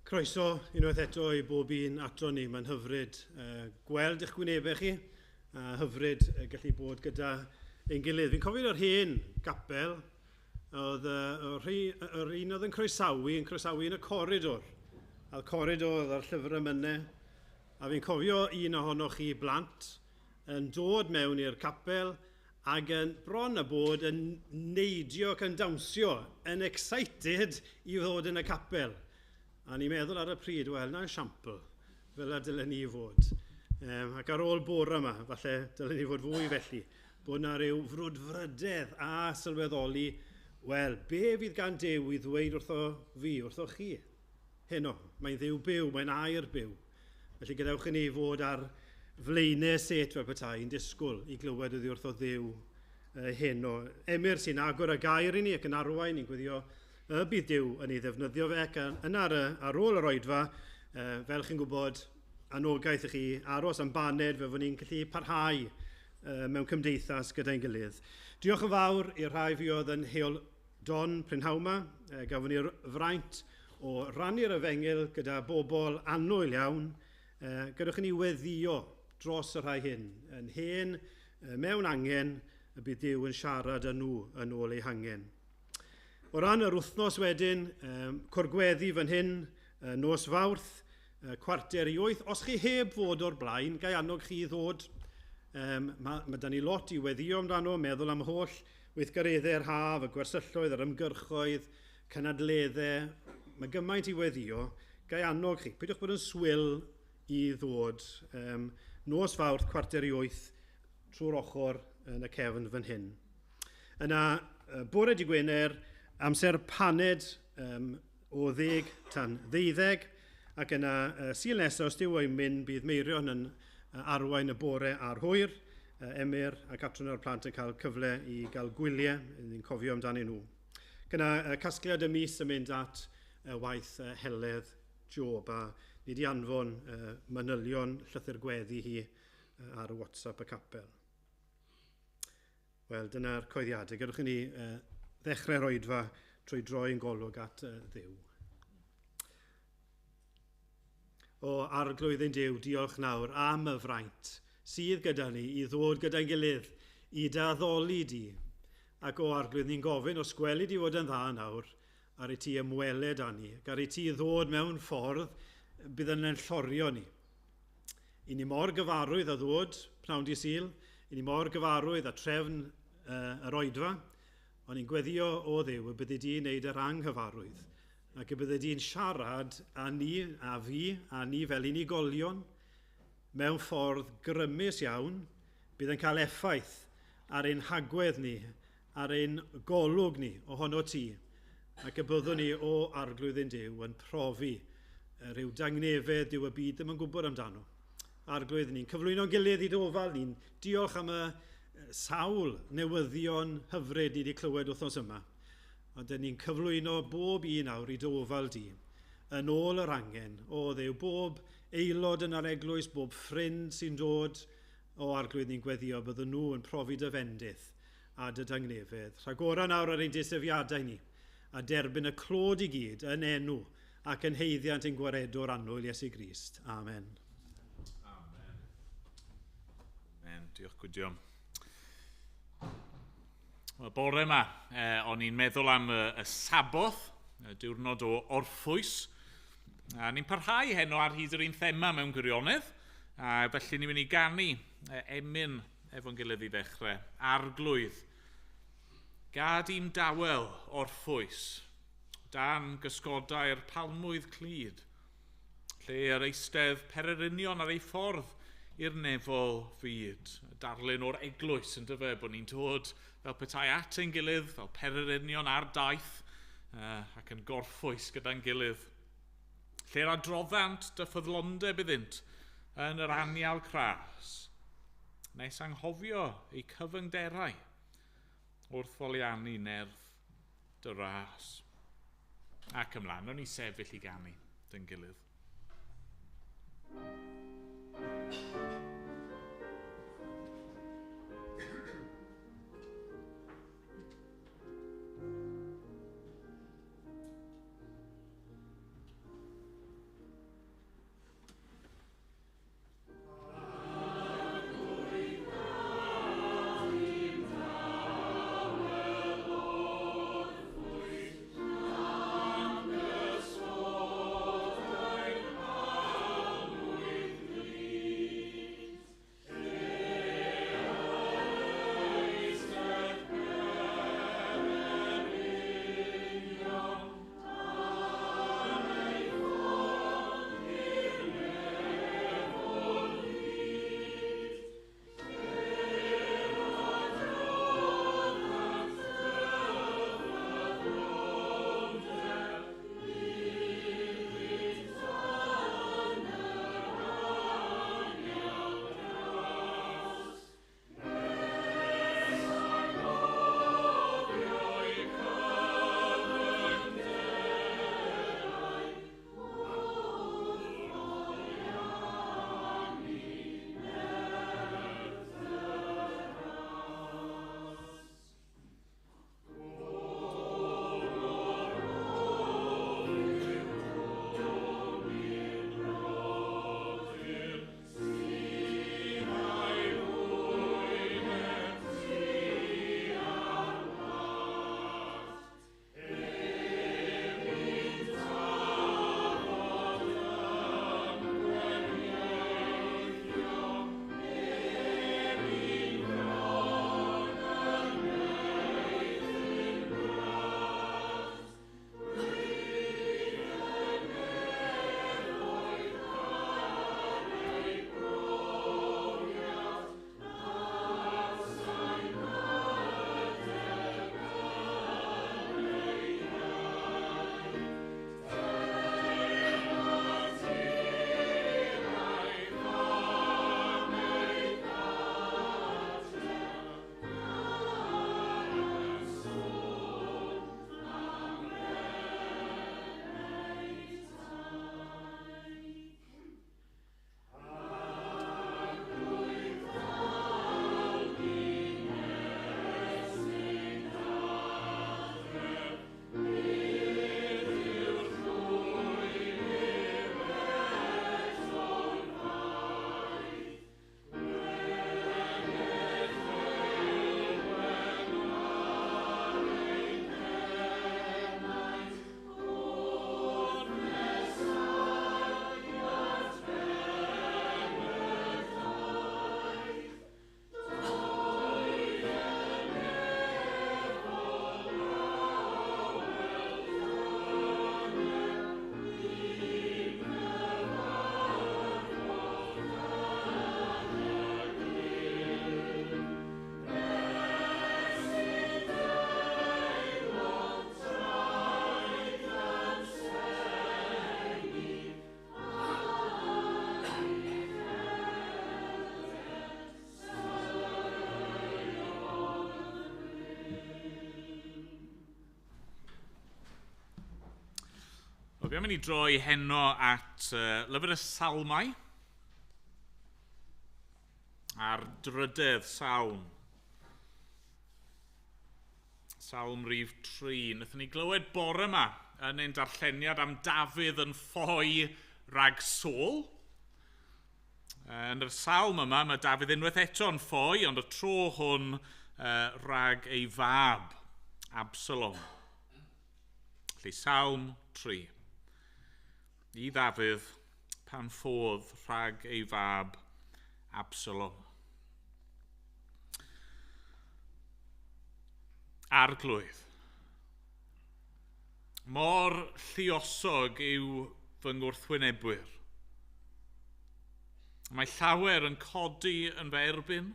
Croeso unwaith eto I bob un atro ni. Mae'n hyfryd gweld eich gwynebau chi, a hyfryd gallu bod gyda ein gilydd. Fi'n cofio o'r hen gapel, oedd yr un oedd yn croesawu yn y coridor. A'r coridor oedd ar llyfr amynau. A fi'n cofio un ohonoch chi blant yn dod mewn i'r capel ac yn bron a bod yn neidio ac yn dawnsio, yn excited I ddod yn y capel. A ni'n meddwl ar y pryd, wel, na'n siampl, fel y dylen ni fod. Ac ar ôl bore yma, falle dylen ni fod fwy felly, bod yna ryw frwdfrydedd a sylweddoli, wel, be fydd gan Duw I ddweud wrtho fi, wrtho chi? Heno, mae'n Dduw byw, mae'n air byw. Felly gadewch I ni fod ar flaenau set fel petai, yn disgwyl I glywed iddi wrtho Dduw heno. Emyr sy'n agor y gair I ni ac yn arwain i'n gweddio y bydd Duw yn ei ddefnyddio fe ac ar ôl yr oedfa, fel chi'n gwybod, anogaeth I chi aros am baned fe fod ni'n gallu parhau mewn cymdeithas gyda'n gilydd. Diolch yn fawr i'r rhai fi oedd yn heol Don Prynhaw yma. Gafon ni'r fraint o rannu'r efengil gyda bobl annwyl iawn. Gadewch I ni weddio dros y rhai hyn. Yn hen, mewn angen, y bydd Duw yn siarad â nhw yn ôl eu hangen. O ran yr wythnos wedyn, cwrgweddi fan hyn, nos Fawrth, cwarter I 8. Os chi heb fod o'r blaen, gai annog chi ddod. Mae da ni lot I weddio amdano, meddwl am holl weithgareddau'r haf, y gwersylloedd, yr ymgyrchoedd, cynadleddau. Mae gymaint I weddio. Gai annog chi, peidiwch bod yn swyl I ddod. Nos Fawrth, cwarter I 8, trwy'r ochr yn y cefn fan hyn. Yna, bore Dydd Gwener, amser paned o 10 tan 12, ac yna Sul nesaf os Duw yn mynd bydd Meirion yn arwain y bore a'r hwyr. Emyr ac Atron o'r plant yn cael cyfle I gael gwyliau, ni'n cofio amdanyn nhw. Gyna casgliad y mis yn mynd at waith heledd Job, a ni wedi anfon manylion llythyr gweddi hi ar y WhatsApp y capel. Wel, dyna'r coeddiadau. Gadwch I ni ddechrau'r oedfa trwy droi'n golwg at Dduw. O arglwydd ein Duw, diolch nawr am y fraint sydd gyda ni I ddod gyda'n gilydd I daddoli di. Ac o arglwydd ni'n gofyn os gweli di fod yn dda nawr ar I ti ymweled â ni, ac ar I ti ddod mewn ffordd bydd yn llorio ni. I ni mor gyfarwydd a ddod, pnawn Dydd Sul, I ni mor gyfarwydd a trefn yr oedfa, ond ni'n gweddio o Dduw y bydde di'n neud yr anghyfarwydd, ac y bydde di'n siarad a ni, a fi, a ni fel unigolion, mewn ffordd grymus iawn, bydd yn cael effaith ar ein hagwedd ni, ar ein golwg ni ohono ti, ac y byddwn ni o arglwydd ein Duw yn profi rhyw dangnefedd Duw y byd ddim yn gwybod amdano. Arglwydd ni'n cyflwyno'n gilydd I dofal, ni'n diolch am y sawl newyddion hyfryd ni wedi clywed wythnos yma. Ond ni'n cyflwyno bob un awr I dofal di, yn ôl yr angen, o Dduw, bob aelod yn yr eglwys, bob ffrind sy'n dod o arglwydd ni'n gweddio, bydden nhw yn profi dy fendith a dy dangnefedd. Rhagora nawr ar ein disyfiadau ni, a derbyn y clod I gyd yn enw ac yn heiddiant ein gwaredwr annwyl Iesu Grist. Amen. Amen. Amen. Diolch Gwydion. Y bore yma, o'n i'n meddwl am y saboth, y diwrnod o orffwys. A ni'n parhau heno ar hyd yr un thema mewn gwirionedd, a felly ni'n mynd I ganu emyn efo'n gilydd I ddechrau. Arglwydd. Gad i'n dawel orffwys, dan gysgodau'r palmwydd clud, lle yr eistedd pererinion ar ei ffordd i'r nefol fyd. Darlun o'r eglwys yn dyfa bod ni'n dod fel petai at ein gilydd, fel pererinion ar daith, ac yn gorffwys gyda'n gilydd. Lle'r adroddant dy ffyddlondeb iddynt yn yr anial cras, nes anghofio eu cyfyngderau wrth foliannu nerth dy ras. Ac ymlaen, o'n I sefyll I ganu dy'n gilydd. Fi am mynd i droi heno at lyfr y Salmau a'r drydydd Salm. Salm rhif 3. Nethon ni glywed bore yma yn ein darlleniad am Dafydd yn ffoi rhag Saul. Yn y Salm yma, mae Dafydd unwaith eto'n ffoi, ond y tro hwn rhag ei fab, Absalom. Felly Salm 3. I Dafydd pan ffodd rhag ei fab Absalom. Arglwydd. Mor lluosog yw fy ngwrthwynebwyr. Mae llawer yn codi yn fy erbyn,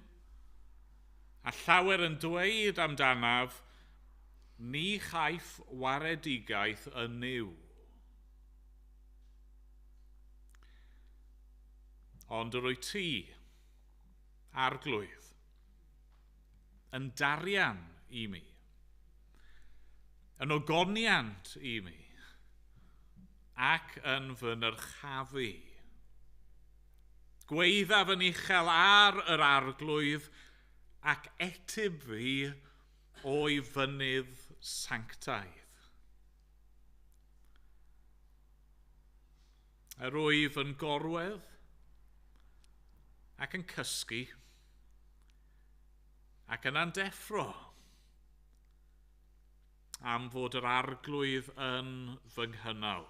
a llawer yn dweud amdanaf, ni chaiff waredigaeth yn niw. Ond yr wyt ti, arglwydd, yn darian i mi, yn ogoniant i mi, ac yn fy nyrchafu. Gwaeddaf yn uchel ar yr arglwydd ac etib fi o'i fynydd sanctaidd. Yr wyf yn gorwedd ac yn cysgu ac yn andeffro am fod yr arglwydd yn fy nghynnal.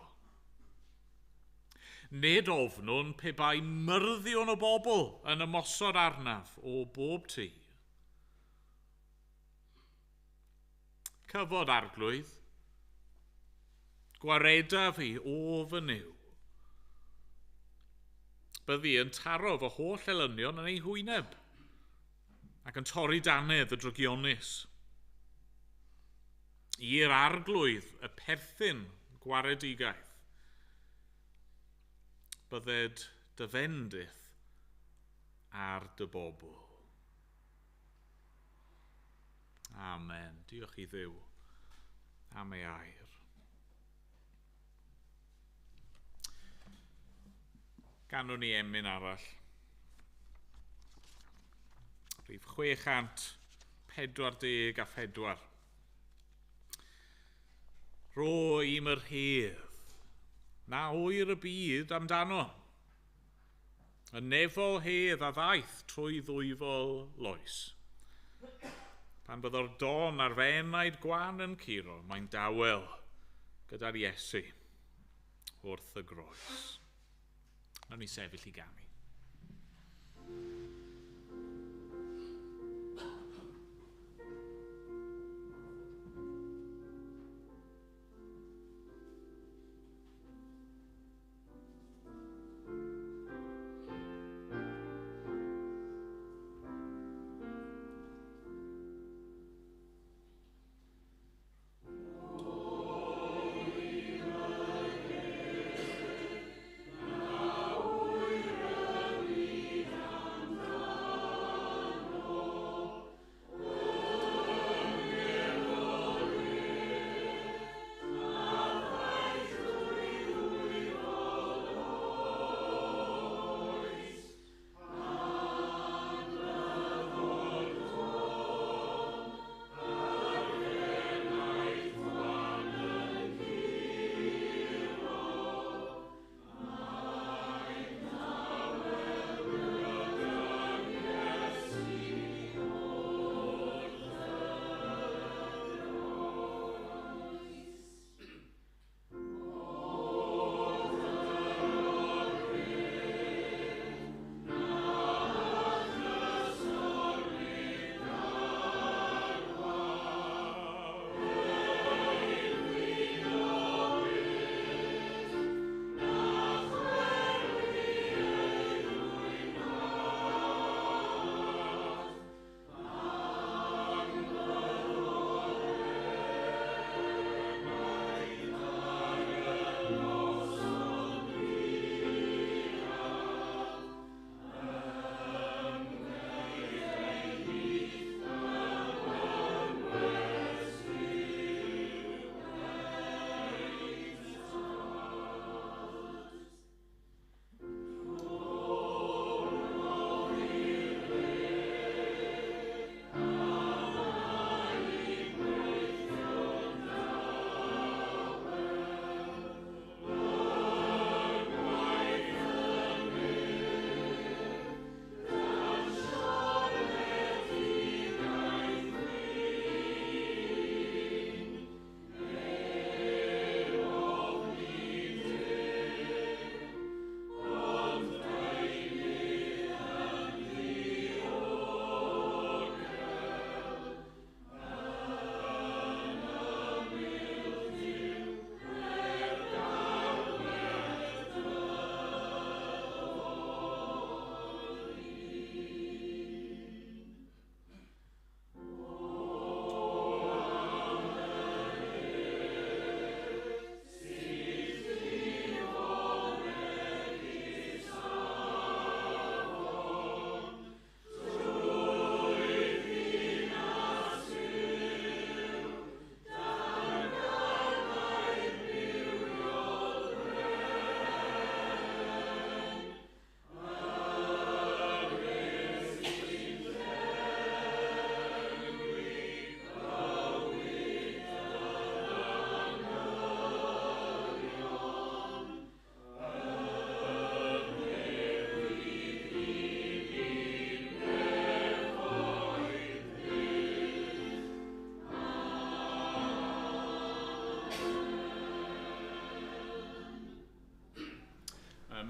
Nid ofnwn pe bai myrddio'n o bobl yn ymosod arnaf o bob tŷ. Cyfod arglwydd, gwareda fi o fy niw. Byddi yn taro fy holl elynion yn ei hwyneb ac yn torri danedd y drygionus. I'r arglwydd y perthyn gwaredigaeth. Bydded dy fendith ar dy bobl. Amen. Diolch i Dduw am ei air. Ganwn ni emyn arall. Rhif 644. Ro Emyr James, na oer y byd amdano. Y nefol hedd a ddaeth trwy ddwyfol loes. Pan byddo'r don ar fenaid gwan yn curo, mae'n dawel gyda'r Iesu wrth y groes. Nawn ni sefyll i ganu.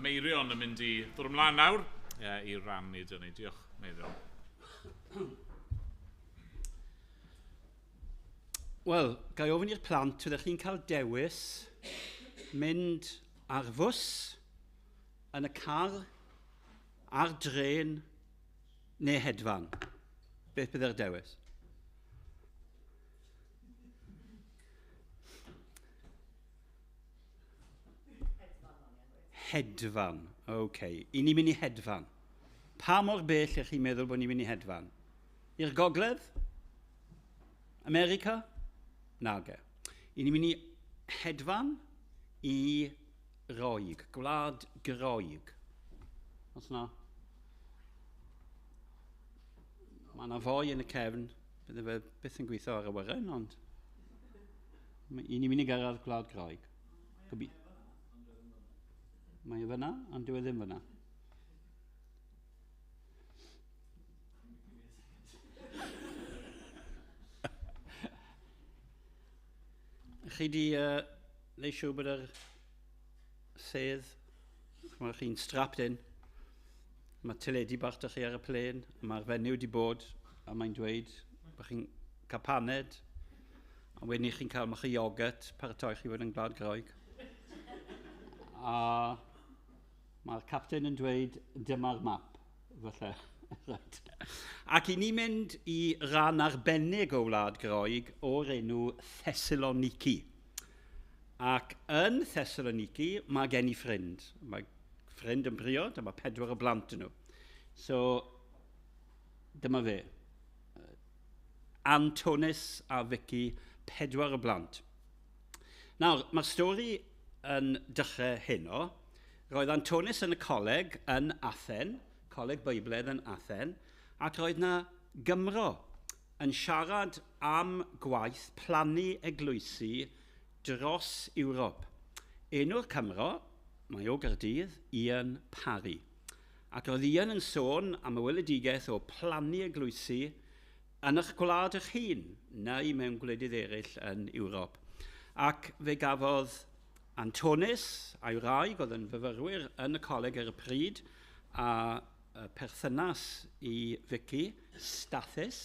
Meirion yn mynd i ddod ymlaen nawr i rannu dyn ni. Diolch, Meirion. Wel, ga i ofyn i'r plant, fyddech chi'n cael dewis mynd ar fws, yn y car, ar dren neu hedfan. Beth byddai'r dewis? Hedfan, OK. I ni mynd i hedfan. Pa mor bell ych chi'n meddwl bod ni'n mynd i hedfan? I'r gogledd? America? Nage. I ni mynd i hedfan i Roeg, gwlad Groeg. Os na? Mae yna foi yn y cefn, bydde fe byth yn gweithio ar y wyren, ond i ni mynd i gyrraedd gwlad Groeg. Mae e fyna, ond dyw e ddim fyna. Chi di neu siŵr bod yr sedd, mae chi'n strapped in, mae teledu bach da chi ar y plen, mae'r fenyw wedi bod, a mae'n dweud bod chi'n cael paned, a wedyn chi'n cael mach o iogurt, paratoi chi fod yn Gwlad Groeg. A mae'r capten yn dweud, dyma'r map, falle. Ac i ni mynd i ran arbennig o Wlad Groeg o'r enw Thessaloniki. Ac yn Thessaloniki, mae gen i ffrind. Mae ffrind yn briod, a mae 4 o blant yn nhw. So, dyma fe. Antonis a Vicky, 4 o blant. Nawr, mae'r stori yn dechrau heno. Roedd Antonis yn y coleg yn Athen, coleg Beibledd yn Athen, ac roedd yna Gymro yn siarad am gwaith plannu eglwysi dros Ewrop. Enw'r Cymro, mae o Caerdydd, Ian Parry. Ac roedd Ian yn sôn am y weledigaeth o plannu eglwysi yn eich gwlad eich hun, neu mewn gwledydd eraill yn Ewrop. Ac fe gafodd Antonis a'i wraig, oedd yn fyfyrwyr yn y coleg ar y pryd, a perthynas i Vicky, stathus,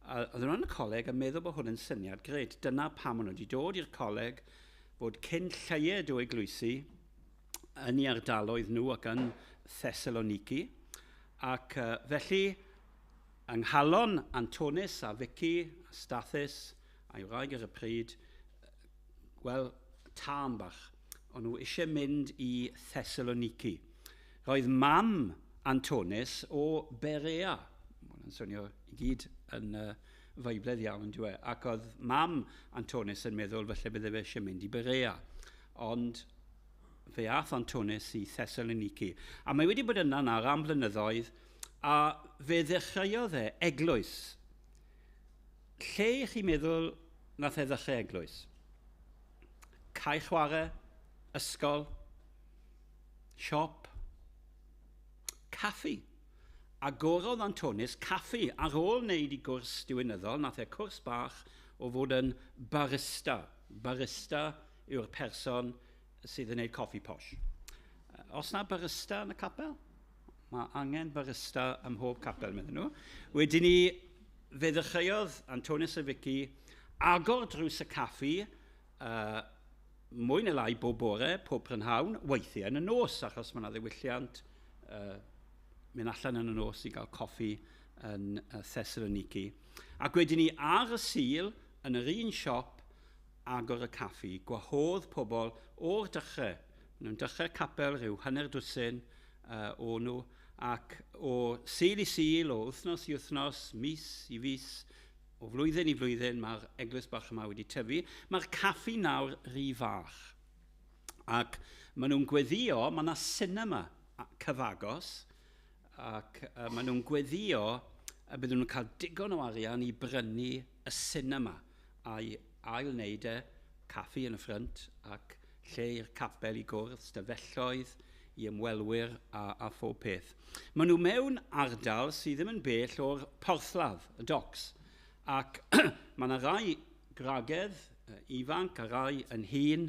oedd nhw yn y coleg a meddwl bod hwn yn syniad gred. Dyna pam maen nhw wedi dod i'r coleg fod cyn lleied o eglwysi yn ei ardaloedd nhw ac yn Thessaloniki. Ac felly, yng nghalon Antonis a Vicky, a stathus, a'i wraig ar y pryd, wel, tân bach, ond nhw eisiau mynd i Thessaloniki. Roedd mam Antonis o Berea. Mae'n swnio i gyd yn feibledd iawn, dwi. Ac oedd mam Antonis yn meddwl felly bydde fe eisiau mynd i Berea. Ond fe ath Antonis i Thessaloniki. A mae wedi bod yna nawr am blynyddoedd, a fe ddechreuodd eglwys. Lle chi'n meddwl nath ddechrau eglwys? Cae chwarae, ysgol, siop, caffi. Agorodd Antonis caffi ar ôl wneud i gwrs diwynyddol, nath cwrs bach o fod yn barista. Barista yw'r person sydd yn gwneud coffi posh. Os na barista yn y capel? Mae angen barista ym mhob capel, meddyn nhw. Wedyn ni, fe ddechreuodd Antonis a Vicky agor drws y caffi, mwy neu lai bob bore, pob prynhawn, weithiau yn y nos, achos mae yna ddiwylliant mynd allan yn y nos i gael coffi yn Thessaloniki. Ac wedyn ni ar y sul, yn yr un siop, agor y caffi, gwahodd pobl o'r dechrau. Nhw'n dechrau capel rhyw hanner dwsin o nhw, ac o sul i sul, o wythnos i wythnos, mis i fis, o flwyddyn i flwyddyn, mae'r eglwys bach yma wedi tyfu. Mae'r caffi nawr rhy fach. Ac maen nhw'n gweddio, mae yna cinema cyfagos, ac maen nhw'n gweddio a bydden nhw'n cael digon o arian i brynu y cinema a'i ail-wneud caffi yn y ffrynt ac lle i'r capel i gwrdd, stafelloedd i ymwelwyr a phob peth. Maen nhw mewn ardal sydd ddim yn bell o'r porthladd, y docs, ac mae yna rai gragedd ifanc a rai yn hun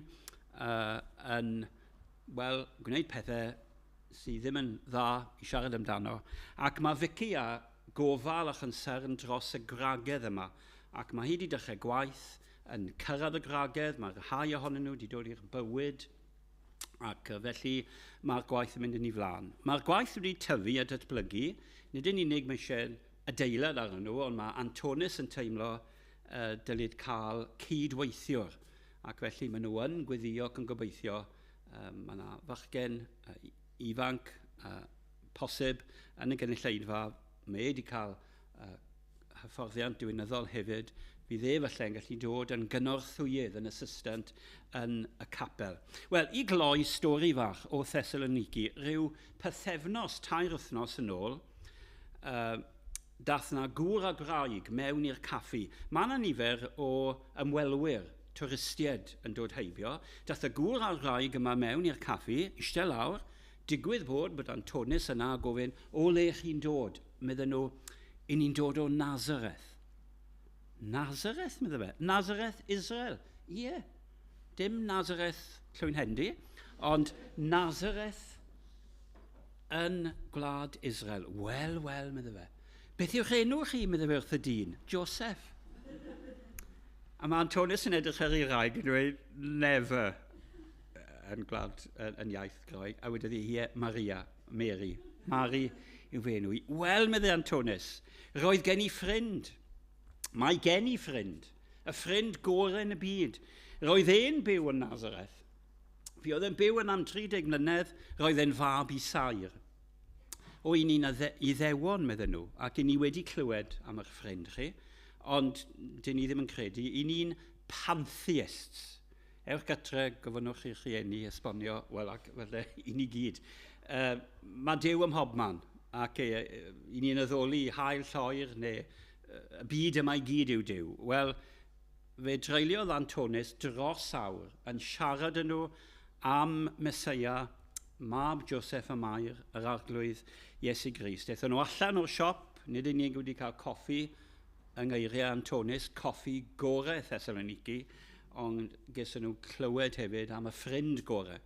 yn wel, gwneud pethau sydd ddim yn dda i siarad amdano. Ac mae Vicky a gofal a chynsern dros y gragedd yma. Ac mae hi wedi dechrau gwaith yn cyrraedd y gragedd, mae rhai ohonyn nhw wedi dod i'r bywyd, ac felly mae'r gwaith yn mynd yn ei flaen. Mae'r gwaith wedi tyfu a datblygu, nid yn unig mae eisiau adeilad arnyn nhw, ond mae Antonis yn teimlo dylid cael cydweithiwr. Ac felly maen nhw yn gweddio ac yn gobeithio. Mae yna fachgen ifanc posib yn y gynulleidfa. Mae wedi cael hyfforddiant diwynyddol hefyd. Bydd falle yn gallu dod yn gynorthwyydd yn assistant yn y capel. Wel, i gloi stori fach o Thessaloniki, rhyw pythefnos, 2 wythnos yn ôl, dath na gŵr a graig mewn i'r caffi. Mae yna nifer o ymwelwyr, twristiaid yn dod heibio. Dath y gŵr a'r graig yma mewn i'r caffi, eistedd lawr, digwydd bod Antonis yna gofyn, o le chi'n dod? Medden nhw, i ni'n dod o Nazareth. Nazareth, medde fe. Nazareth, Israel. Ie. Dim Nazareth Llwyn Hendi, ond Nazareth yn gwlad Israel. Wel, medde fe. Beth yw'ch enw chi, medde fe wrth y dyn? Joseph. A mae Antonis yn edrych ar ei raig yn dweud, never, yn gwlad, yn iaith Groeg, a wedodd hi, Maria, Mary. Mary yw fe enw i. Wel, medde Antonis, roedd gen i ffrind. Mae gen i ffrind, y ffrind gorau yn y byd. Roedd e'n byw yn Nazareth. Fi oedd e'n byw yn am 30 mlynedd, roedd e'n fab i Sair. O, i ni'n iddewon, medden nhw, ac i ni wedi clywed am eich ffrind chi, ond dyn ni ddim yn credu, i ni'n pantheists. Ewch gatre, gofynwch i'ch rhieni esbonio, wel, ac felly, i ni gyd. Mae Duw ym mhobman, ac i ni'n addoli hael lloer neu y byd yma i gyd yw Duw. Wel, fe dreuliodd Antonis dros awr yn siarad yn nhw am Meseia, mab Joseph a Mair, yr arglwydd Iesu Grist. Eithon nhw allan o'r siop, nid unig wedi cael coffi yng ngeiriau Antonis, coffi gorau Thessaloniki, ond gesyn nhw clywed hefyd am y ffrind gorau,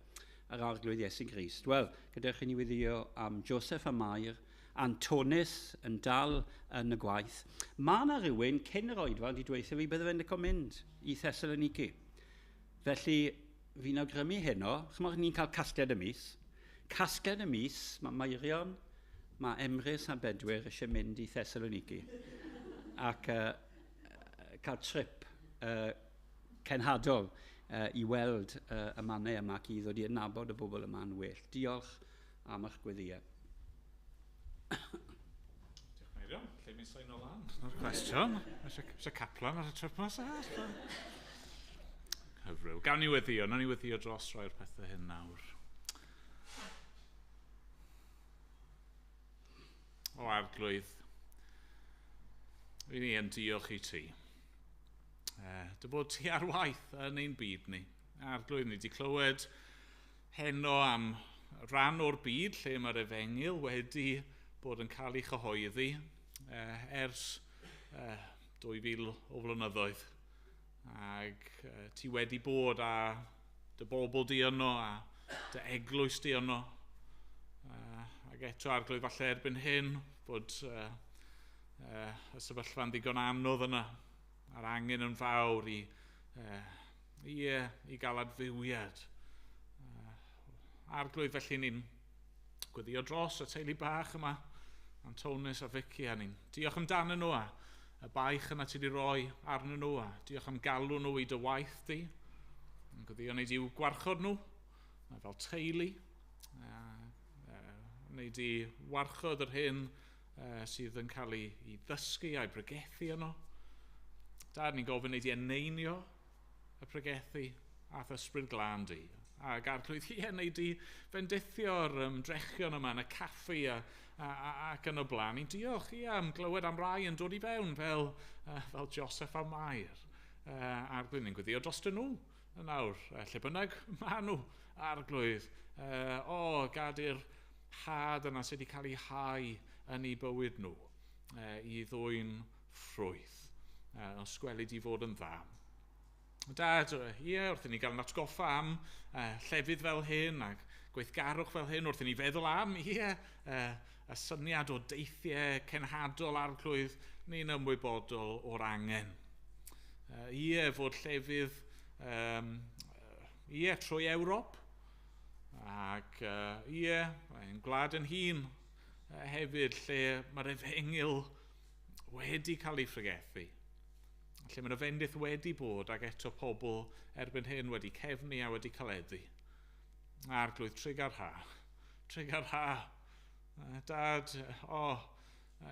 yr arglwydd Iesu Grist. Wel, gadewch i ni weddio am Joseph a Mair, Antonis yn dal yn y gwaith. Mae yna rhywun cyn yr oedfa wedi dweithio fi bydde fe'n licio mynd i Thessaloniki. Felly, fi'n awgrymu heno, chymod ni'n cael casgliad y mis. Casgliad y mis, mae Meirion, mae Emrys a Bedwyr eisiau mynd i Thessaloniki. Ac cael trip cenhadol i weld y mannau yma ac i ddod i adnabod y bobl yma'n well. Diolch am eich gweddiau. Diolch Meirion, lle mi'n sain o lan? Na'r cwestiwn. Eisiau caplan ar y trip mas Hyfryw. Gawn ni weddio dros rhoi'r pethau hyn nawr. O arglwydd, fi ni yn diolch i ti. Dy bod ti ar waith yn ein byd ni. Arglwydd, ni wedi clywed heno am ran o'r byd lle mae'r Efengyl wedi bod yn cael ei chyhoeddi ers 2000 o flynyddoedd. Ac ti wedi bod a dy bobl di yno a dy eglwys di yno. Ac eto arglwydd falle erbyn hyn bod y sefyllfa'n ddigon anodd yna. A'r angen yn fawr i gael adfywiad. Arglwydd felly ni'n gweddio dros y teulu bach yma, Antonis a Vicky, a ni'n diolch amdano nhw a y baich yna ti wedi rhoi arnyn nhw a diolch am galw nhw i dy waith di. Yn gweddio wneud i'w gwarchod nhw fel teulu, wneud i warchod yr hyn sydd yn cael ei ddysgu a'i pregethu yno. Dad, ni'n gofyn wneud i eneinio y pregethu a'r ysbryd glân di. Ac arglwydd wneud i bendithio'r drechion yma yn y caffi ac yn y blaen. Ni'n diolch am glywed am rai yn dod i fewn fel Joseph a Mair. Arglwydd ni'n gweddio dros nhw yn awr, lle bynnag maen nhw arglwydd. Gad i'r had yna sydd wedi cael ei hau yn ei bywyd nhw i ddwy'n ffrwyth. Os gweli di fod yn dda. Dad, wrth i ni gael yn atgoffa am llefydd fel hyn ac gweithgarwch fel hyn, wrth i ni feddwl am, y syniad o deithiau cenhadol arglwydd, ni'n ymwybodol o'r angen. Fod llefydd trwy Ewrop, ac ein gwlad yn hun hefyd lle mae'r efengyl wedi cael ei phregethu. Lle mae'r efengyl wedi bod ac eto pobl erbyn hyn wedi cefnu a wedi caleddu. Arglwydd trigar ha. Trigar ha. Dad,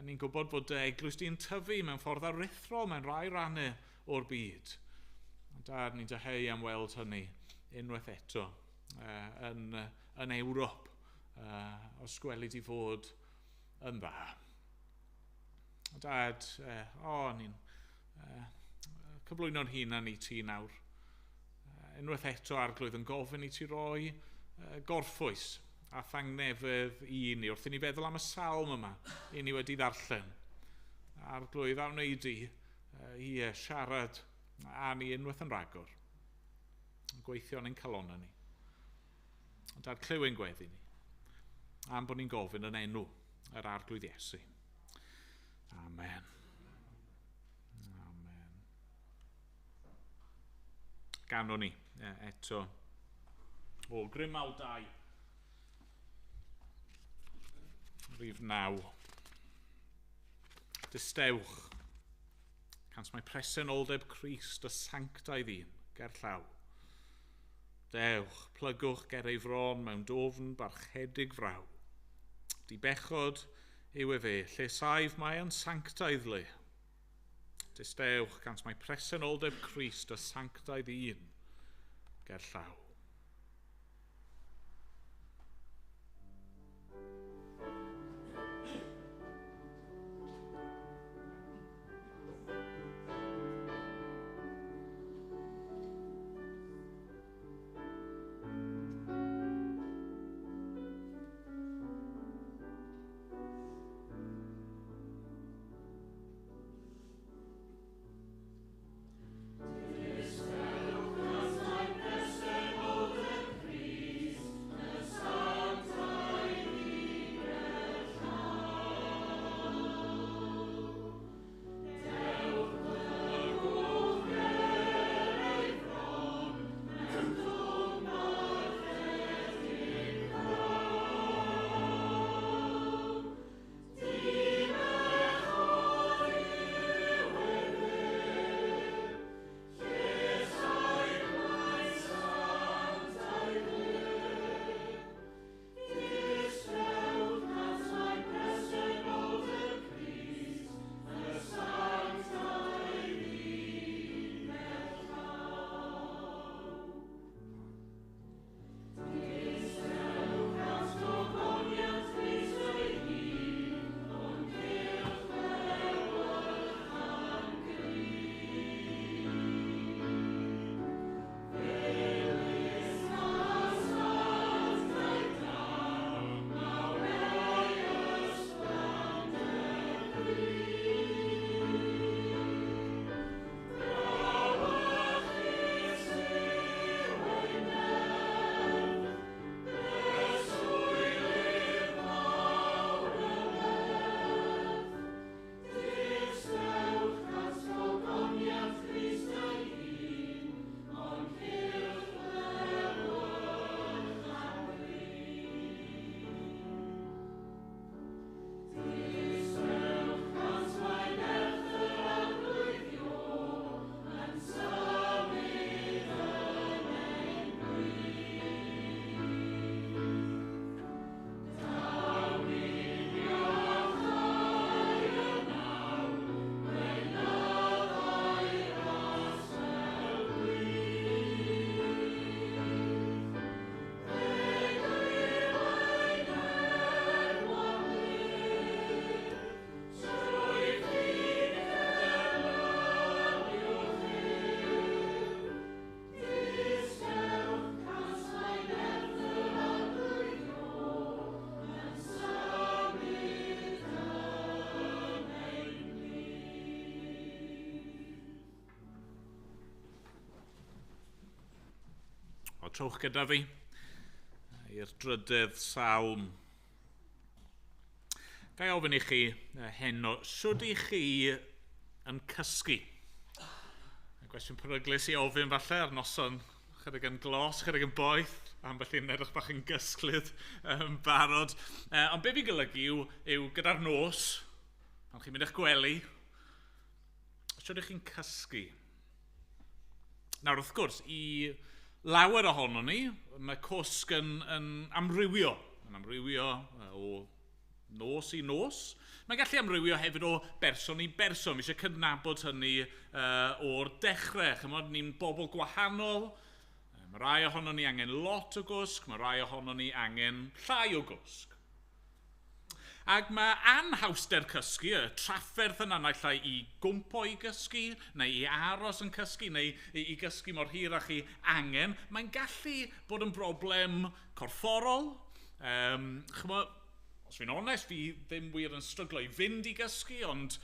ni'n gwybod bod eglwys di'n tyfu mewn ffordd aruthrol mewn rai rannau o'r byd. Dad, ni'n deheu am weld hynny unwaith eto yn Ewrop os gwelid i fod yn dda. Dad, ni'n cyflwyno'n hunan i ti nawr. Unwaith eto arglwydd yn gofyn i ti roi gorffwys a thangnefedd i ni wrth i ni feddwl am y salm yma i ni wedi ddarllen. Arglwydd a wneud i siarad a ni unwaith yn ragor. Gweithio yn ein calonna ni. Dad, clyw ein gweddi ni. Am bod ni'n gofyn yn enw yr arglwydd Iesu. Amen. Amen. Ganon ni eto o Cwmpawd 2. Rhif 9. Distewch, cant mae presenoldeb Crist y sanctaidd un ger llaw. Dewch, plygwch ger ei fron mewn dofn barchedig fraw. Di bechod yw e fe, lle saif mae yn sanctaidd le. Distewch, cant mae presenoldeb Crist y sanctaidd un ger llaw. Wel, trowch gyda fi i'r drydydd Salm. Gai ofyn i chi heno, siwr i chi yn cysgu? Gwestiwn peryglus i ofyn falle ar noson chydig yn glos, chydig yn boeth, am felly yn edrych bach yn gysglyd yn barod. Ond be fi golygu yw gyda'r nos, pan chi'n mynd i'ch gwely, siwr chi'n cysgu. Nawr, wrth gwrs, i lawer ohono ni, mae cwsg yn amrywio. Yn amrywio o nos i nos. Mae'n gallu amrywio hefyd o berson i berson. Mi eisiau cydnabod hynny o'r dechrau. Chymod, ni'n bobl gwahanol. Mae rai ohono ni angen lot o gwsg, mae rai ohono ni angen llai o gwsg. Ac mae anhawster cysgu, y trafferth yna naill ai i gwmpo i gysgu, neu i aros yn cysgu, neu i gysgu mor hirach i angen, mae'n gallu bod yn broblem corfforol. Chymod, os fi'n onest, fi ddim wir yn stryglo i fynd i gysgu, ond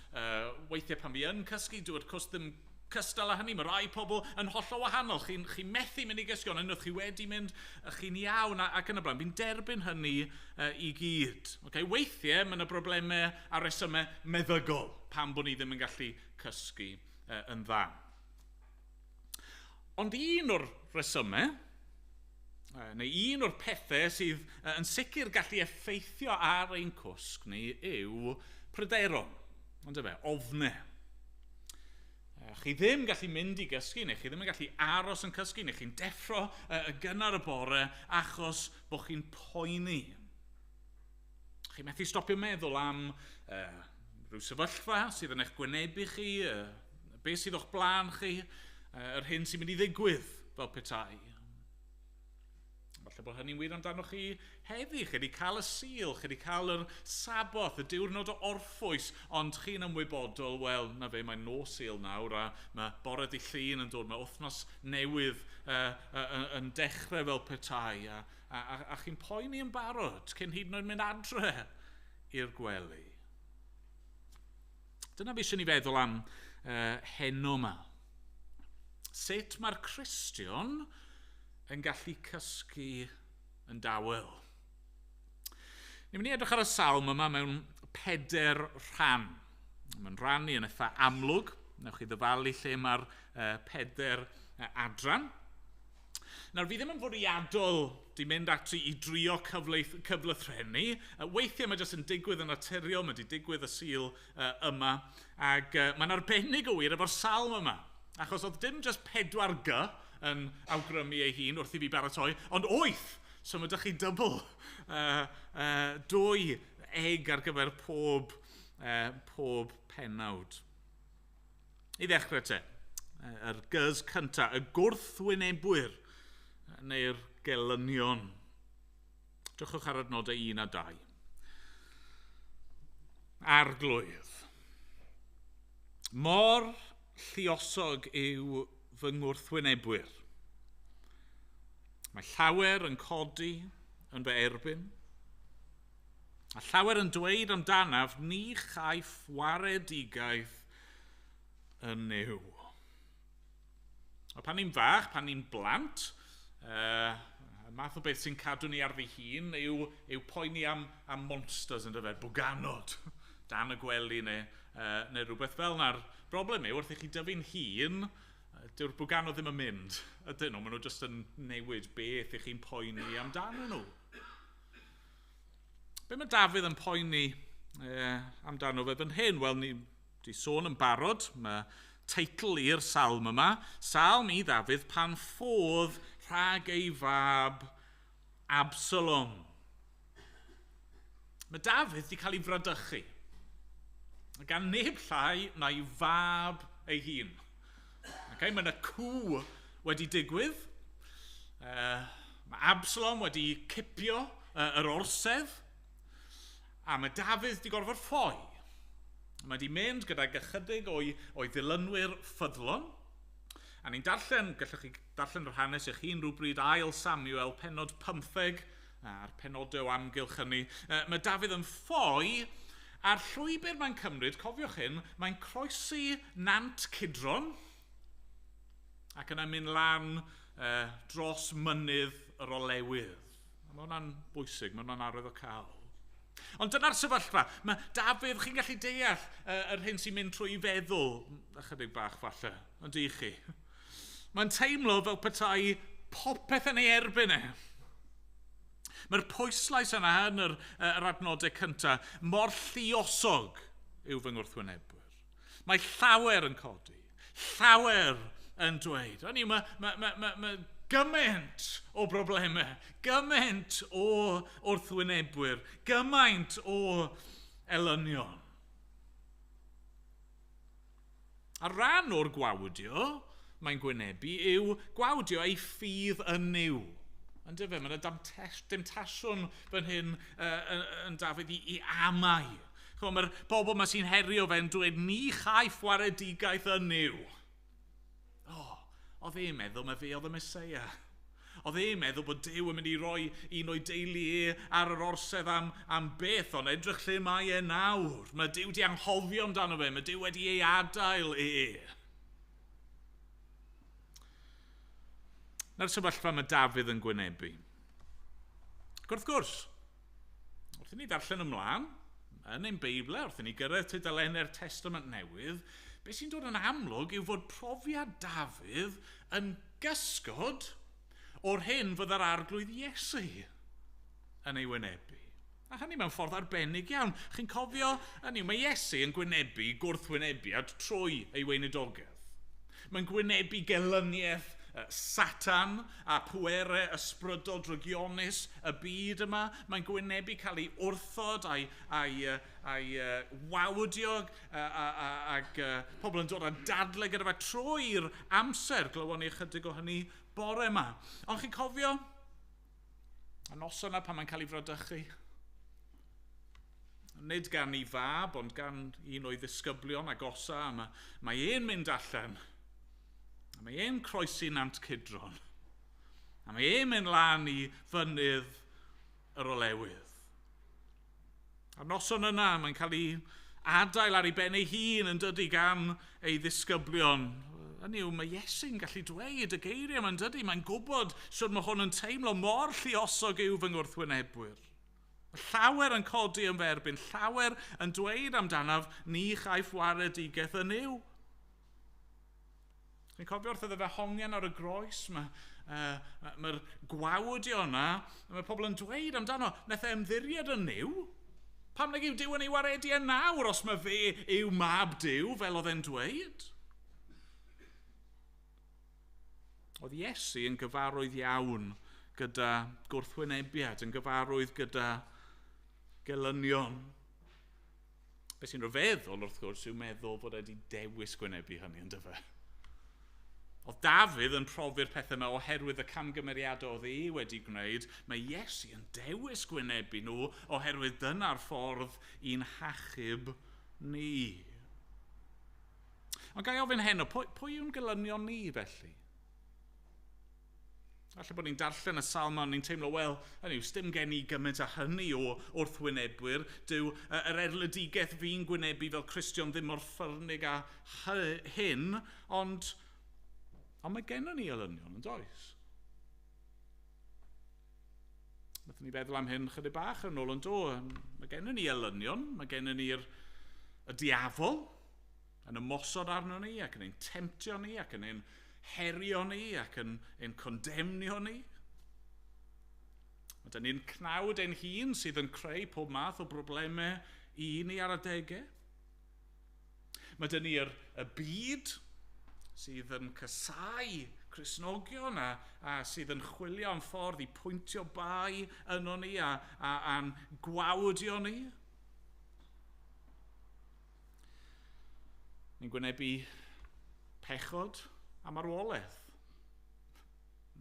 weithiau pan fi yn cysgu, dyw'r cwrs ddim cystal â hynny. Mae rai pobl yn hollol wahanol. Chi'n methu mynd i gysgu, ond unwaith chi wedi mynd, chi'n iawn ac yn y blaen. Fi'n derbyn hynny i gyd. Weithiau, mae yna broblemau a resymau meddygol pan bod ni ddim yn gallu cysgu yn dda. Ond un o'r resymau, neu un o'r pethau sydd yn sicr gallu effeithio ar ein cwsg ni yw pryderon. Ond ofnau. Chi ddim gallu mynd i gysgu, neu chi ddim yn gallu aros yn cysgu, neu chi'n deffro gynnar y bore achos bod chi'n poeni. Chi methu stopio meddwl am rhyw sefyllfa sydd yn eich gwynebu chi, beth sydd o'ch blaen chi, yr hyn sy'n mynd i ddigwydd fel petai. Falle bod hynny'n wir amdano chi heddi. Chi wedi cael y Sul, chi wedi cael yr Saboth, y diwrnod o orffwys, ond chi'n ymwybodol, wel, na fe, mae'n Nos Sul nawr, a mae bore Dydd Llun yn dod, mae wythnos newydd yn dechrau fel petai, a chi'n poeni yn barod cyn hyd yn oed mynd adre i'r gwely. Dyna fi eisiau ni feddwl am heno yma. Sut mae'r Cristion yn gallu cysgu yn dawel? Ni'n mynd i edrych ar y Salm yma mewn 4 rhan. Mae'n rhannu yn eitha amlwg. Newch chi ddyfalu lle mae'r 4 adran. Nawr, fi ddim yn fwriadol di mynd ati i drio cyflythrennu. Weithiau mae jyst yn digwydd yn naturiol, mae di digwydd y Sul yma, ac mae'n arbennig o wir efo'r Salm yma. Achos oedd dim jyst 4G yn awgrymu ei hun wrth i fi baratoi, ond 8! So mae ydych chi dybl 2 eg ar gyfer pob pennawd. I ddechrau te, yr gys cynta, y gwrthwynebwyr, neu'r gelynion. Dywchwch ar adnodau 1 a 2. Arglwydd. Mor lluosog yw fy ngwrthwynebwyr. Mae llawer yn codi yn fy erbyn. A llawer yn dweud amdanaf, ni chaiff waredigaeth yn nyw. Pan ni'n fach, pan ni'n blant, y math o beth sy'n cadw ni ar ddi hun yw poeni am monsters yn dyfed, bwganod, dan y gwely neu rhywbeth fel na'r broblem yw, wrth i chi dyfu'n hun, dyw'r bwganod ddim yn mynd. Ydyn nhw, maen nhw jyst yn newid beth i chi'n poeni amdano nhw. Be mae Dafydd yn poeni amdano fe fan hyn? Wel, ni wedi sôn yn barod, mae teitl i'r Salm yma, Salm i Dafydd pan ffodd rhag ei fab Absalom. Mae Dafydd wedi cael ei fradychu. Gan neb llai na'i fab ei hun. Mae yna cw wedi digwydd. Mae Absalom wedi cipio yr orsedd. A mae Dafydd wedi gorfod ffoi. Mae wedi mynd gydag ychydig o'i ddilynwyr ffyddlon. A ni'n darllen, gallwch chi darllen yr hanes eich hun rhywbryd ail Samuel, pennod 15, a'r penodau o amgylch hynny. Mae Dafydd yn ffoi, a'r llwybr mae'n cymryd, cofiwch hyn, mae'n croesi Nant Cydron, ac yna'n mynd lan dros mynydd yr olewydd. Mae hwnna'n bwysig, mae hwnna'n arwydd o cael. Ond dyna'r sefyllfa. Mae Dafydd, chi'n gallu deall yr hyn sy'n mynd trwy feddwl, ychydig bach falle, ond i chi. Mae'n teimlo fel petai popeth yn ei erbyn e. Mae'r pwyslais yna yn yr adnodau cyntaf mor lluosog yw fy ngwrthwynebwyr. Mae llawer yn codi, llawer yn dweud. Hynny, mae gymaint o broblemau, gymaint o wrthwynebwyr, gymaint o elynion. A rhan o'r gwawdio mae'n gwynebu yw gwawdio ei ffydd yn niw. Yn dyfa, mae'n demtasiwn fan hyn yn Dafydd i amau. Mae'r bobl yma sy'n herio fe'n dweud, ni chaiff waredigaeth yn niw. Oedd e'n meddwl mae fe oedd y Meseia. Oedd e'n meddwl bod Duw yn mynd i roi un o'i deulu ar yr orsedd am beth, ond edrych lle mae e nawr. Mae Duw di anghofio amdano fe, mae Duw wedi ei adael e. Na'r sefyllfa mae Dafydd yn gwynebu. Wrth gwrs, wrth i ni ddarllen ymlaen, yn ein Beiblau, wrth i ni gyrraedd tudalennau'r Testament Newydd, beth sy'n dod yn amlwg yw fod profiad Dafydd yn gysgod o'r hyn fydd yr arglwydd Iesu yn ei wynebu. A hynny mewn ffordd arbennig iawn. Chi'n cofio, mae Iesu yn gwynebu gwrthwynebiad trwy ei weinidogaeth. Mae'n gwynebu gelyniaeth Satan a pwerau ysbrydol drygionus y byd yma. Mae'n gwynebu cael ei wrthod a'i wawdio ac pobl yn dod â dadlau gyda fe trwy'r amser. Glywon ni ychydig o hynny bore yma. Ond chi'n cofio y noson yna pan mae'n cael ei frodychu? Nid gan ei fab, ond gan un o'i ddisgyblion agosa. Mae e'n mynd allan. A mae e'n croesi Nant Cydron. A mae e'n mynd lan i fynydd yr olewydd. A'r noson yna, mae'n cael ei adael ar ei ben ei hun yn dydy gan ei ddisgyblion. Hynny yw, mae Iesu'n gallu dweud y geiriau yma'n dydy. Mae'n gwybod sydd mae hwn yn teimlo mor lluosog yw fy ngwrthwynebwyr. Mae llawer yn codi yn ferbyn, llawer yn dweud amdanaf ni chaiff waredigaeth yn niw. Dwi'n cofio wrth iddo fe hongian ar y groes, mae'r gwawdio yna, mae pobl yn dweud amdano, nath ymddiried yn niw. Pam nag yw Duw yn ei waredu e nawr os mae fe yw mab Duw, fel oedd e'n dweud? Oedd Iesu yn gyfarwydd iawn gyda gwrthwynebiad, yn gyfarwydd gyda gelynion. Be sy'n rhyfeddol wrth gwrs yw meddwl bod e wedi dewis gwynebu hynny yn dyfa. Oedd Dafydd yn profi'r pethau yma oherwydd y camgymeriadau oedd ei wedi gwneud, mae Iesu yn dewis gwynebu nhw oherwydd dyna'r ffordd i'n hachub ni. Ond gai ofyn heno, pwy yw'n gelynion ni felly? Falle bod ni'n darllen y Salm a ni'n teimlo, wel, sdim gen i gymaint a hynny o wrthwynebwyr, dyw yr erledigaeth fi'n gwynebu fel Cristion ddim mor ffyrnig a hyn, ond mae gennym ni elynion, yn does? Nathon ni feddwl am hyn chydig bach yn ôl yn do. Mae gennym ni elynion, mae gennym ni'r diafol yn ymosod arno ni ac yn ein temtio ni ac yn ein herio ni ac yn ein condemnio ni. Mae dyn ni'n cnawd ein hun sydd yn creu pob math o broblemau i ni ar adegau. Mae dyn ni'r byd sydd yn casau Cristnogion a sydd yn chwilio am ffordd i pwyntio bai yno ni a'n gwawdio ni. Ni'n gwynebu pechod a marwolaeth.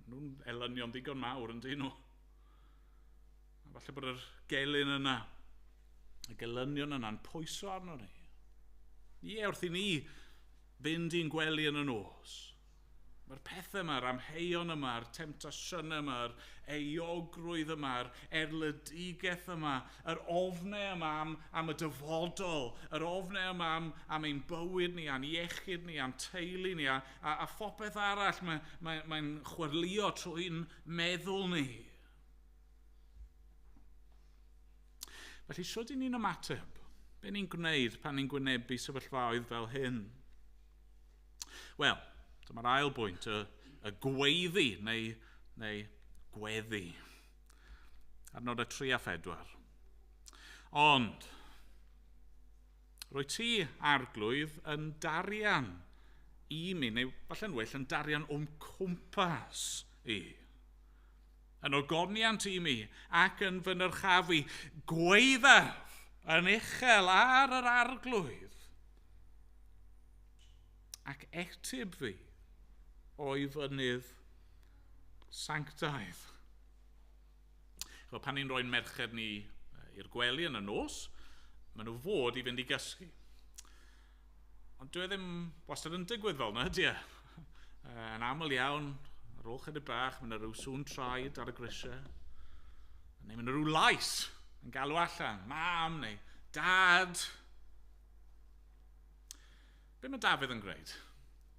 Nhw'n elynion ddigon mawr yn dyn nhw. A falle bod yr gelyn yna, y gelynion yna'n pwyso arno ni. Wrth i ni fynd i'n gwely yn y nos. Mae'r pethau yma, yr amheuon yma, yr temptasiynau yma, yr euogrwydd yma, yr erledigaeth yma, yr ofnau yma am y dyfodol, yr ofnau yma am ein bywyd ni, a'n iechyd ni, a'n teulu ni, a phopeth arall mae'n chwyrlio trwy'n meddwl ni. Felly, sut i ni'n ymateb? Be ni'n gwneud pan ni'n gwynebu sefyllfaoedd fel hyn? Wel, dyma'r ail bwynt, y gweiddi neu gweddi. Adnod y 3 a 4. Ond, rwy ti arglwydd yn darian i mi, neu falle'n well yn darian cwmpas i. Yn ogoniant i mi ac yn fy nyrchafu, gweithaf yn uchel ar yr arglwydd. Ac etib fi o'i fynydd sanctaidd. Pan ni'n rhoi'n merched ni i'r gwely yn y nos, maen nhw fod i fynd i gysgu. Ond dwi ddim wastad yn digwydd fel yna, ydy e? Yn aml iawn, ar ôl chydig bach, mae yna rhyw sŵn traed ar y grisiau. Neu mae yna rhyw lais yn galw allan, mam neu dad. Be mae Dafydd yn gwneud?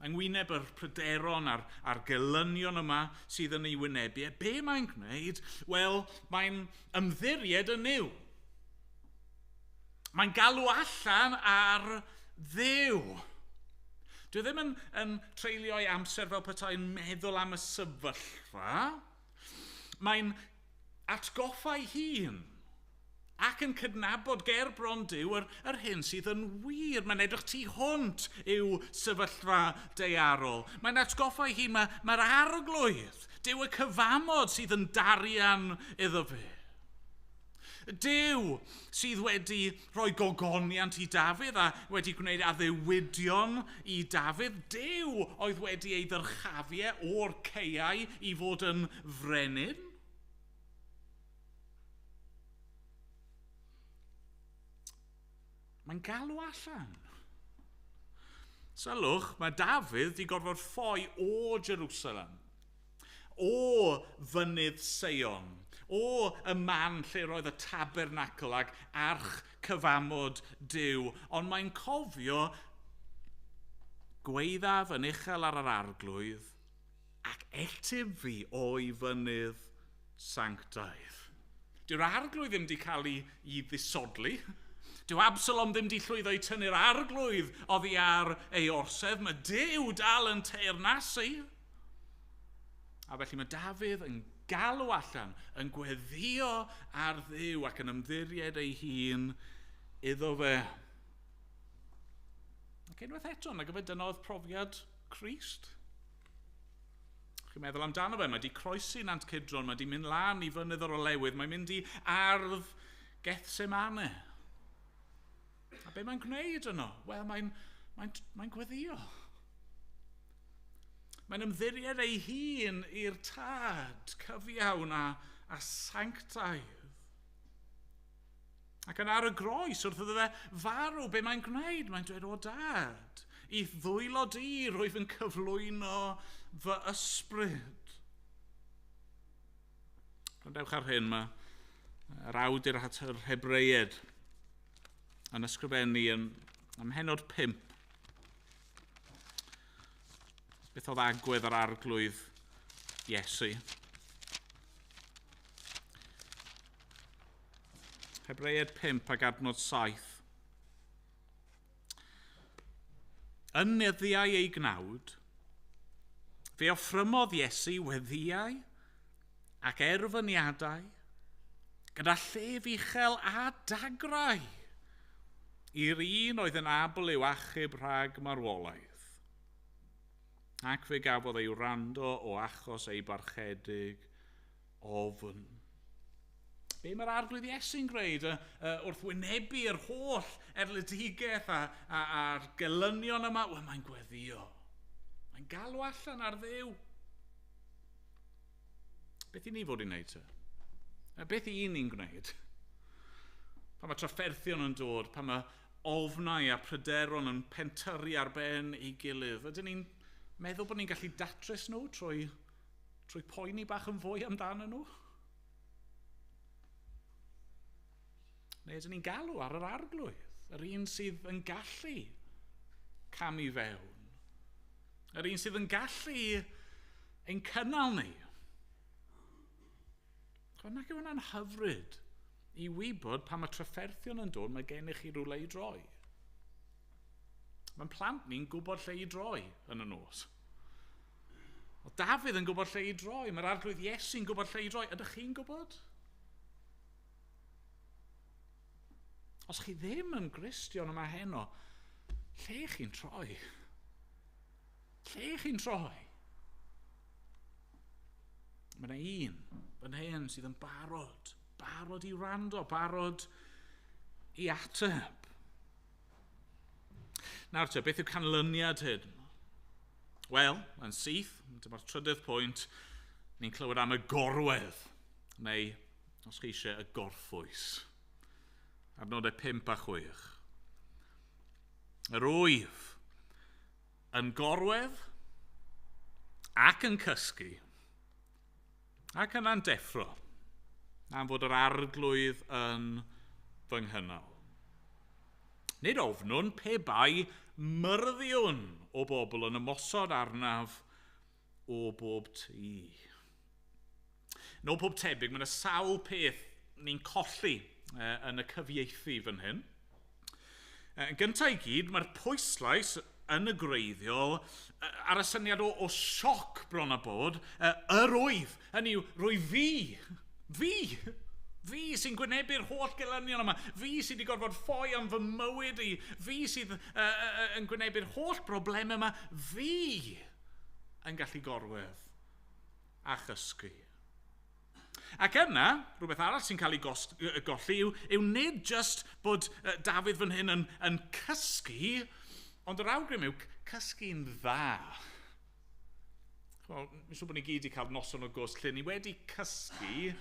Mae'n wyneb yr pryderon a'r gelynion yma sydd yn ei wynebu. Be mae'n gwneud? Wel, mae'n ymddiried yn niw. Mae'n galw allan ar Dduw. Dwi ddim yn treulio ei amser fel petai'n meddwl am y sefyllfa. Mae'n atgoffau hun ac yn cydnabod ger bron Duw yr hyn sydd yn wir. Mae'n edrych tu hwnt i'w sefyllfa daearol. Mae'n atgoffau hun, mae'r arglwydd, Duw y cyfamod sydd yn darian iddo fe. Duw sydd wedi rhoi gogoniant i Dafydd a wedi gwneud addewidion i Dafydd. Duw oedd wedi ei ddyrchafiau o'r caeau i fod yn frenin. Mae'n galw allan. Sylwch, mae Dafydd wedi gorfod ffoi o Jerusalem, o fynydd Seion, o y man lle roedd y tabernacl ac arch cyfamod Duw, ond mae'n cofio gweithaf yn uchel ar yr arglwydd ac etib fi o'i fynydd sanctaidd. Dyw'r arglwydd ddim wedi cael ei ddisodli. Dyw Absalom ddim wedi llwyddo i tynnu'r arglwydd oddi ar ei orsedd. Mae Duw dal yn teyrnasu. A felly mae Dafydd yn galw allan, yn gweddio ar Dduw ac yn ymddiried ei hun iddo fe. Ac unwaith eto, na gyfer dyna oedd profiad Crist. Chi'n meddwl amdano fe, mae wedi croesi Nant Cydron, mae wedi mynd lan i fynydd o'r olewydd, mae'n mynd i ardd Gethsemane. A be mae'n gwneud yno? Wel, mae'n gweddio. Mae'n ymddiried ei hun i'r tad cyfiawn a sanctaidd. Ac yn ar y groes wrth iddo fe farw, be mae'n gwneud? Mae'n dweud, o dad, i ddwylo di rwyf yn cyflwyno fy ysbryd. Rydewch ar hyn, mae'r awdur at yr Hebreaid yn ysgrifennu ym mhenod 5. Beth oedd agwedd yr arglwydd Iesu. Hebreaid 5 ac adnod 7. Yn nyddiau ei gnawd, fe offrymodd Iesu weddiau ac erfyniadau gyda llef uchel a dagrau i'r un oedd yn abl i'w achub rhag marwolaeth. Ac fe gafodd ei wrando o achos ei barchedig ofn. Be mae'r arglwydd Iesu'n gwneud wrth wynebu'r holl erledigaeth a'r gelynion yma? Wel, mae'n gweddio. Mae'n galw allan ar Dduw. Beth i ni fod i wneud te? Beth i ni'n gwneud? Pan mae trafferthion yn dod, pan mae ofnau a pryderon yn pentyrru ar ben ei gilydd, ydyn ni'n meddwl bod ni'n gallu datrys nhw trwy poeni bach yn fwy amdano nhw? Neu ydyn ni'n galw ar yr arglwydd, yr un sydd yn gallu camu fewn, yr un sydd yn gallu ein cynnal ni. Nac yw hwnna'n hyfryd i wybod pan mae trafferthion yn dod, mae gennych chi rhywle i droi. Mae'n plant ni'n gwybod lle i droi yn y nos. O Dafydd yn gwybod lle i droi, mae'r arglwydd Iesu'n gwybod lle i droi. Ydych chi'n gwybod? Os chi ddim yn Gristion yma heno, lle chi'n troi? Lle chi'n troi? Mae yna un fan hyn sydd yn barod i wrando, barod i ateb. Nawr te, beth yw canlyniad hyn? Wel, yn syth, dyma'r trydydd pwynt, ni'n clywed am y gorwedd, neu, os chi eisiau, y gorffwys. Adnodau 5 a 6. Yr wyf yn gorwedd ac yn cysgu, ac yn andeffro, am fod yr arglwydd yn fy nghynnal. Nid ofnwn pe bai myrddiwn o bobl yn ymosod arnaf o bob tŷ. Yn o bob tebyg, mae yna sawl peth ni'n colli yn y cyfieithu fan hyn. Yn gyntaf i gyd, mae'r pwyslais yn y greiddiol ar y syniad o sioc bron a bod, yr wyf, hynny yw, rwy fi sy'n gwynebu'r holl gelynion yma, fi sydd wedi gorfod ffoi am fy mywyd i, fi sydd yn gwynebu'r holl broblem yma, fi yn gallu gorwedd a chysgu. Ac yna, rhywbeth arall sy'n cael ei golli yw nid just bod Dafydd fan hyn yn cysgu, ond yr awgrym yw cysgu'n dda. Wel, mi'n siŵr bod ni gyd wedi cael noson o gost lle ni wedi cysgu,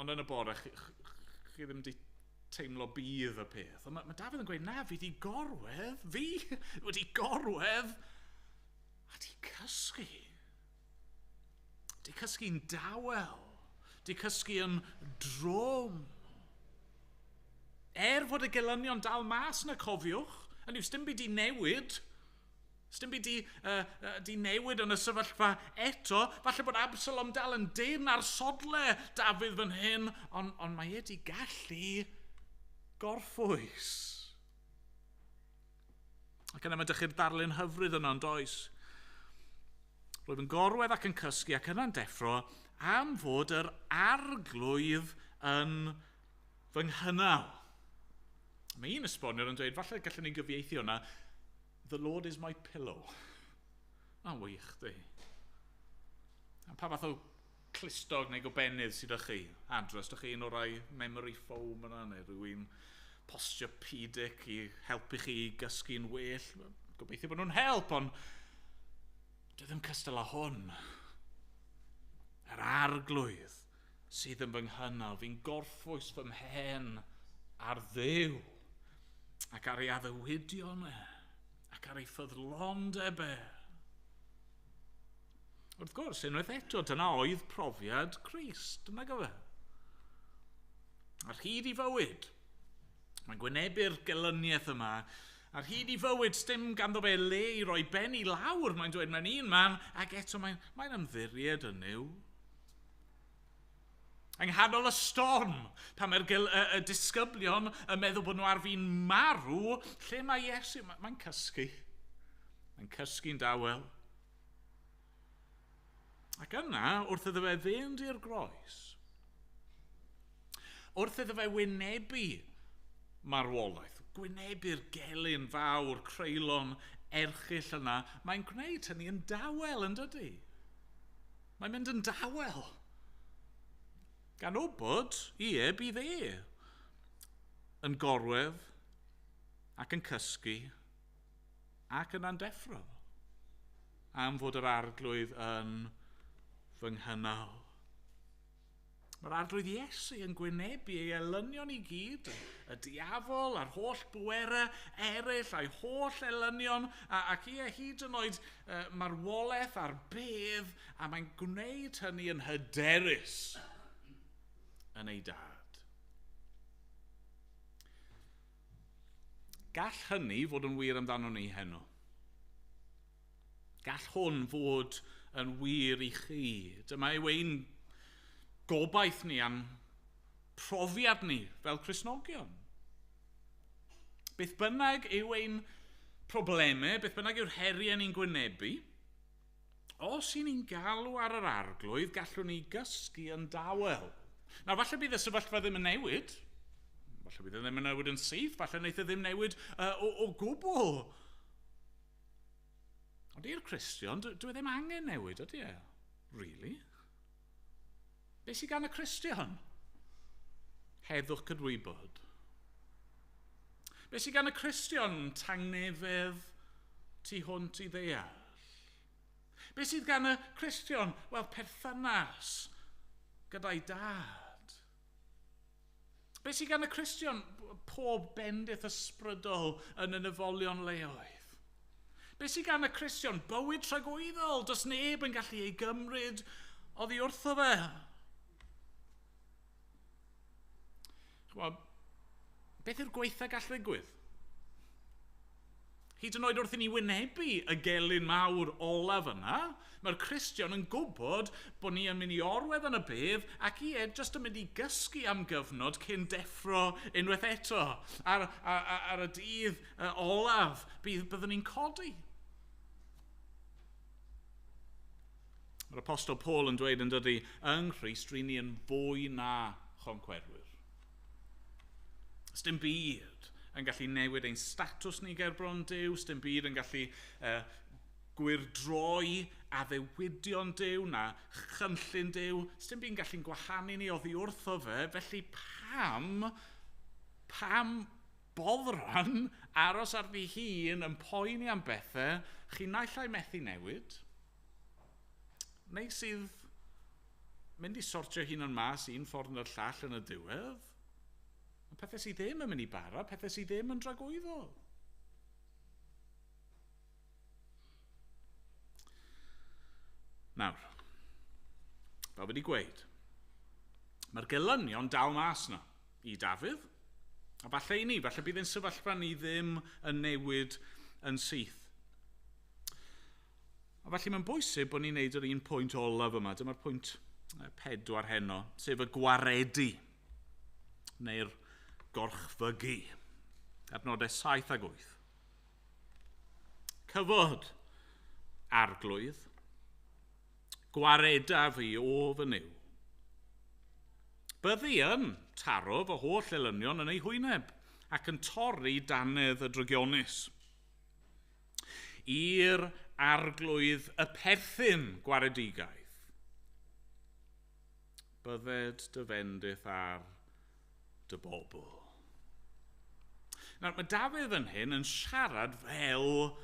ond yn y bore chi ddim wedi teimlo bydd y peth. Ond mae Dafydd yn gweud, na, fi wedi gorwedd, a di cysgu. Di cysgu'n dawel. Di cysgu yn drwm. Fod y gelynion dal mas na cofiwch, yn yw, sdim byd i newid. Sdim byd di newid yn y sefyllfa eto. Falle bod Absalom dal yn dyn ar sodle Dafydd fan hyn, ond mae wedi gallu gorffwys. Ac yna mae dychu'r darlun hyfryd yno'n does. Rwyf yn gorwedd ac yn cysgu ac yna'n deffro am fod yr arglwydd yn fy nghynnal. Mae un esboniwr yn dweud, falle gallwn ni gyfieithu hwnna, the Lord is my pillow. Mae'n wych, di. Pa fath o clustog neu gobenydd sydd â chi? Adros, ydych chi un o'r rai memory foam yna, neu rhywun posturepedic i helpu chi i gysgu'n well? Gobeithio bod nhw'n help, ond dwi ddim cystal â hwn. Yr arglwydd sydd yn fy nghynnal, fi'n gorffwys fy mhen ar Dduw, ac ar ei addewidion ac ar ei ffyddlondeb Wrth gwrs, unwaith eto, dyna oedd profiad Crist, dyna gyfe. Ar hyd i fywyd, mae'n gwynebu'r gelyniaeth yma, ar hyd i fywyd, sdim ganddo fe le i roi ben i lawr, mae'n dweud mewn un man, ac eto mae'n ymddiried yn yw. Yng nghanol y storm, pan mae'r disgyblion yn meddwl bod nhw ar fi'n marw, lle mae Iesu? Mae'n cysgu. Mae'n cysgu'n dawel. Ac yna, wrth iddo fe fynd i'r groes, wrth iddo fe wynebu marwolaeth, gwynebu'r gelyn fawr, creulon erchyll yna, mae'n gwneud hynny yn dawel, yn dydy? Mae'n mynd yn dawel. Gan wybod, bydd yn gorwedd ac yn cysgu ac yn andeffro am fod yr arglwydd yn fy nghynnal. Mae'r arglwydd Iesu yn gwynebu ei elynion i gyd, y diafol, a'r holl bwerau eraill, a'i holl elynion, ac i hyd yn oed marwolaeth a'r bedd, a mae'n gwneud hynny yn hyderus yn ei dad. Gall hynny fod yn wir amdano ni heno. Gall hwn fod yn wir i chi. Dyma yw ein gobaith ni am profiad ni fel Cristnogion. Beth bynnag yw ein problemau, beth bynnag yw'r heriau ni'n gwynebu, os i ni'n galw ar yr arglwydd, gallwn ni gysgu yn dawel. Nawr, falle bydd y sefyllfa ddim yn newid, falle bydd e ddim yn newid yn syth, falle wneith e ddim newid o gwbl. Ond i'r Cristion, dwi ddim angen newid, ydy e? Really? Be sydd gan y Cristion? Heddwch cydwybod. Be sydd gan y Cristion? Tangnefedd tu hwnt i ddeall. Be sydd gan y Cristion? Wel, perthynas gyda'i dad. Be sydd gan y Cristion? Pob bendith ysbrydol yn y nefolion leoedd. Be sydd gan y Cristion? Bywyd tragwyddol. Does neb yn gallu ei gymryd oddi wrtho fe. Beth yw'r gweitha gall ddigwydd? Hyd yn oed wrth i ni wynebu y gelyn mawr olaf yna, mae'r Cristion yn gwybod bod ni yn mynd i orwedd yn y bedd ac i jyst yn mynd i gysgu am gyfnod cyn deffro unwaith eto ar y dydd olaf byddwn ni'n codi. Mae'r Apostol Paul yn dweud yn dydy, yng Nghrist rydyn ni yn fwy na choncwerwyr. Dim byd yn gallu newid ein statws ni ger bron Duw, dim byd yn gallu gwyrdroi addewidion Duw na chynllun Duw, dim byd yn gallu'n gwahanu ni oddi wrtho fe, felly pam boddran aros ar fi hun yn poeni am bethau chi naill ai methu newid, neu sydd mynd i sortio hun yn mas un ffordd neu'r llall yn y diwedd, pethau sydd ddim yn mynd i bara, pethau sydd ddim yn dragwyddol. Nawr, fel wedi gweud, mae'r gelynion dal mas na i Dafydd, a falle i ni, falle bydd ein sefyllfa ni ddim yn newid yn syth. A falle mae'n bwysig bod ni'n neud yr un pwynt olaf yma, dyma'r pwynt 4 heno, sef y gwaredu, neu'r gorchfygu. Adnodau 7 a 8. Cyfod, arglwydd, gwareda fi o fy niw. Byddi yn taro fy holl elynion yn ei hwyneb ac yn torri danedd y drygionus. I'r arglwydd y perthyn gwaredigaeth. Bydded dy fendith ar dy bobl. Nawr, mae Dafydd yn hyn yn siarad fel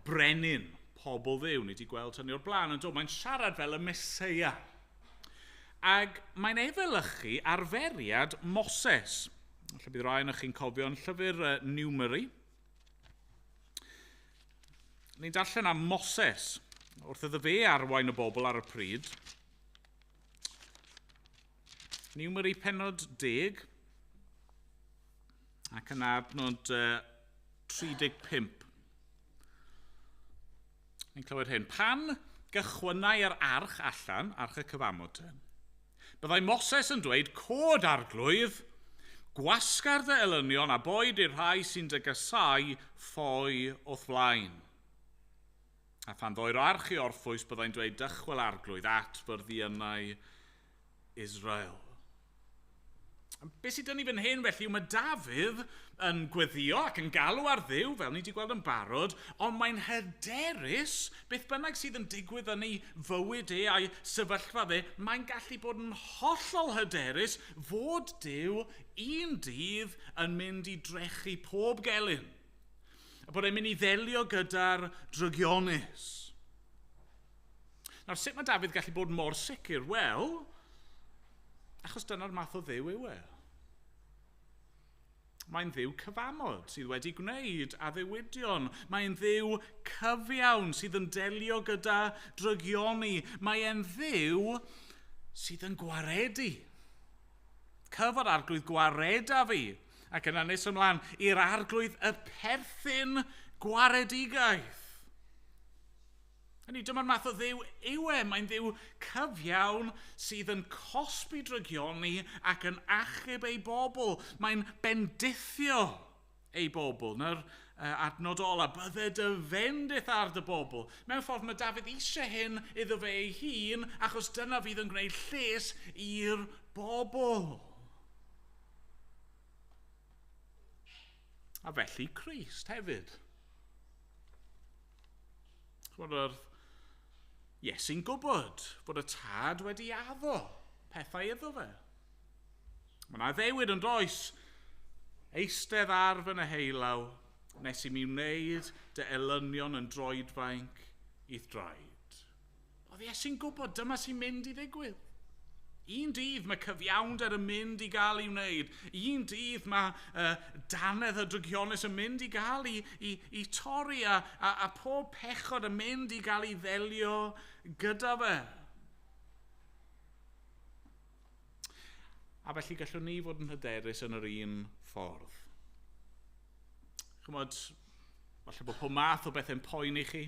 brenin pobl Dduw. Ni wedi gweld hynny o'r blaen, ond mae'n siarad fel y Meseia. Ac mae'n efelychu arferiad Moses. Felly bydd rai o'ch chi'n cofio'n llyfr Numeri. Ni'n darllen am Moses, wrth iddo fe arwain y bobl ar y pryd. Numeri pennod 10, ac yn adnod 35. Ni'n clywed hyn. Pan gychwynnau yr arch allan, arch y cyfamod, byddai Moses yn dweud, cod arglwydd, gwasgar dy elynion a boed i'r rhai sy'n dy gysau ffoi o'th flaen. A phan ddoi'r arch i orffwys, byddai'n dweud dychwel arglwydd at fyrddionau Israel. Be sydd dyn ni fan hyn felly, mae Dafydd yn gweddio ac yn galw ar Dduw, fel ni wedi gweld yn barod, ond mae'n hyderus beth bynnag sydd yn digwydd yn ei fywyd a'i sefyllfa fe, mae'n gallu bod yn hollol hyderus fod Duw un dydd yn mynd i drechu pob gelyn. A bod e'n mynd i ddelio gyda'r drygionus. Nawr, sut mae Dafydd gallu bod mor sicr? Wel, Achos dyna'r math o dduw yw e. Mae'n dduw cyfamod sydd wedi gwneud addewidion. Mae'n dduw cyfiawn sydd yn delio gyda drygioni. Mae'n dduw sydd yn gwaredu. Cyfo'r arglwydd gwareda fi. Ac yna nes ymlaen i'r arglwydd y perthyn gwaredigaeth. Hynny, dyma'r math o dduw yw e. Mae'n dduw cyfiawn sydd yn cosbi drygioni ac yn achub ei bobl. Mae'n bendithio ei bobl. Na'r adnod ola, bydde dy fendith ar dy bobl. Mewn ffordd mae Dafydd eisiau hyn iddo fe ei hun, achos dyna fydd yn gwneud lles i'r bobl. A felly Crist hefyd. Chwarae yr Iesu'n gwybod bod y tad wedi addo pethau iddo fe. Mae yna ddewyd yn does, eistedd ar fy heilaw, nes i mi wneud dy elynion yn droedfainc i'th draed. Oedd Iesu'n gwybod dyma sy'n mynd i ddigwydd. Un dydd mae cyfiawnder yn mynd i gael ei wneud. Un dydd mae danedd y drygionus yn mynd i gael i torri a pob pechod yn mynd i gael ei ddelio gyda fe. A felly gallwn ni fod yn hyderus yn yr un ffordd. Chymod, falle bod pob math o bethau'n poeni chi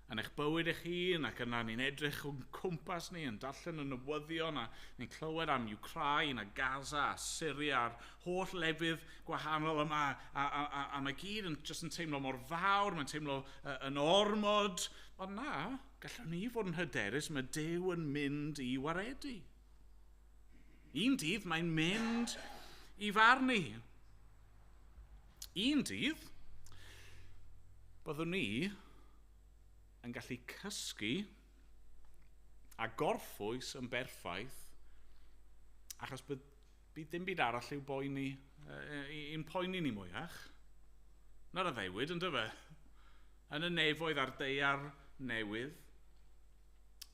yn eich bywyd eich hun, ac yna ni'n edrych o'n cwmpas ni, yn darllen y newyddion, a ni'n clywed am Ukraine, a Gaza, a Syria, a'r holl lefydd gwahanol yma, a mae gyd yn teimlo mor fawr, mae'n teimlo yn ormod, ond na, gallwn ni fod yn hyderus, mae Duw yn mynd i waredu. Un dydd mae'n mynd i farnu. Un dydd, byddwn ni yn gallu cysgu a gorffwys yn berffaith, achos bydd dim byd arall i'w boeni, i'n poeni ni mwyach. Na'r addewid, ynddo fe? Yn y nefoedd ar deiar newydd,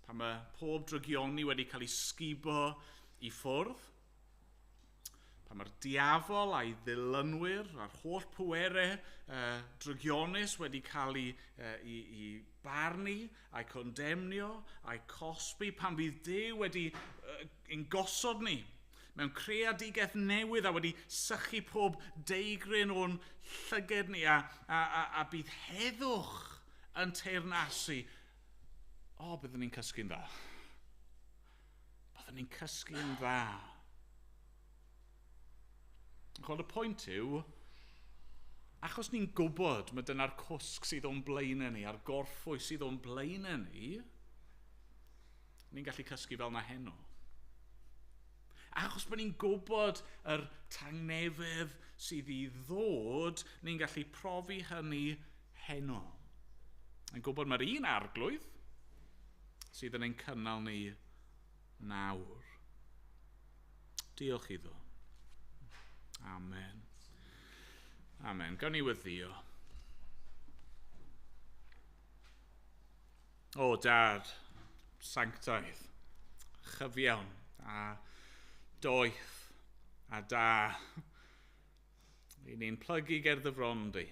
pan mae pob drygioni wedi cael ei sgubo i ffwrdd, pan mae'r diafol a'i ddilynwyr a'r holl pwerau drygionus wedi cael ei barnu, a'i condemnio, a'i cosbi, pan fydd Duw wedi ein gosod ni mewn creadigaeth newydd a wedi sychu pob deigryn o'n llyged ni a bydd heddwch yn teyrnasu. Byddwn ni'n cysgu'n dda. Byddwn ni'n cysgu'n dda. Ond y pwynt yw, achos ni'n gwybod mae dyna'r cwsg sydd o'n blaenau ni, a'r gorffwys sydd o'n blaenau ni, ni'n gallu cysgu fel na heno. Achos bod ni'n gwybod yr tangnefedd sydd i ddod, ni'n gallu profi hynny heno. Ni'n gwybod mae'r un arglwydd sydd yn ein cynnal ni nawr. Diolch iddo. Amen. Amen. Gawn ni weddio. Dad, sanctaidd, chyfiawn a doeth a da. I ni'n plygu gerdd y frondi,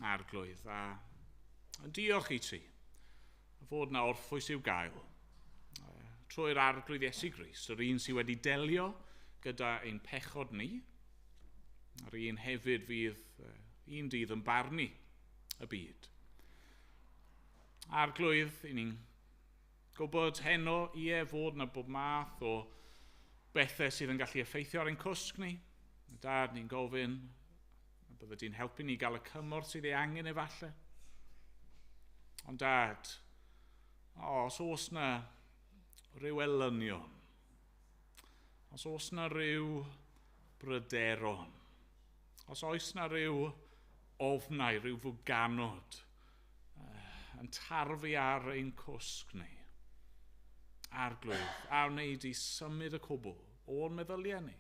arglwydd, a diolch i ti, fod na orffwys i'w gael. Trwy'r arglwydd Iesu Grist, yr un sydd wedi delio gyda ein pechod ni, a'r un hefyd fydd un dydd yn barnu y byd. Arglwydd, i ni'n gwybod heno fod na bob math o bethau sydd yn gallu effeithio ar ein cwsg ni. Dad, ni'n gofyn, bydde di'n helpu ni gael y cymorth sydd ei angen efallai. Ond Dad, os oes na ryw elynion, os oes na ryw bryderon, os oes na ryw ofnau, ryw fwganod yn tarfu ar ein cwsg ni, arglwydd, a wneud i symud y cwbl o'n meddyliau ni.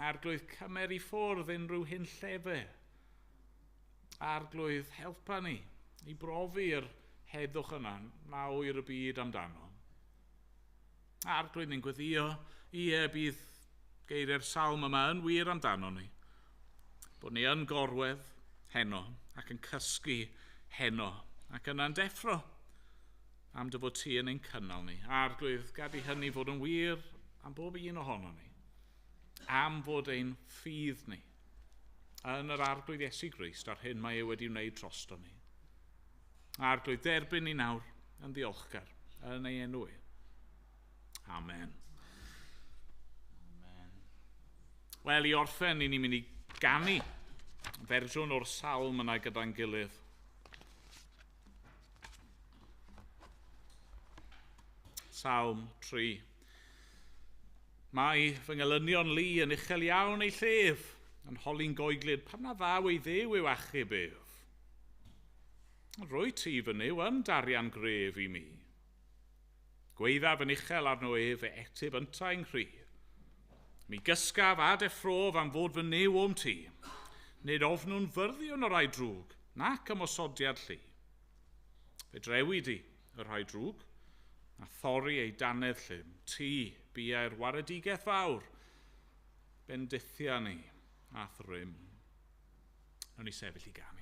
Arglwydd, cymer i ffwrdd unrhyw hyn llefe. Arglwydd, helpa ni i brofi'r heddwch yna na oer y byd amdano. Arglwydd, ni'n gweddio bydd geiriau'r salm yma yn wir amdano ni. Bod ni yn gorwedd heno ac yn cysgu heno ac yn andeffro am dy fod ti yn ein cynnal ni. Arglwydd gad i hynny fod yn wir am bob un ohono ni. Am fod ein ffydd ni yn yr arglwydd Iesu Grist ar hyn mae e wedi wneud drosto ni. Arglwydd derbyn ni nawr yn ddiolchgar yn ei enw e. Amen. Amen. Wel, i orffen, ni'n mynd i ganu fersiwn o'r salm yna gyda'n gilydd. Salm 3. Mae fy ngelynion li yn uchel iawn ei llef, yn holi'n goeglyd pam na ddaw ei ddew i'w achub ef. Rwy ti fy new yn darian gref i mi. Gweidda fy'n uchel arno ef e etib yntau'n chri. Mi gysgaf a deffrof am fod fy new o'm ti. Nid ofnwn fyddion o rai drwg, nac ymosodiad lli. Fe drewi di y rhai drwg, a thorri ei danedd llym. Ti buai'r waredigaeth fawr, bendithia ni a thrym. Nawn ni sefyll i ganu.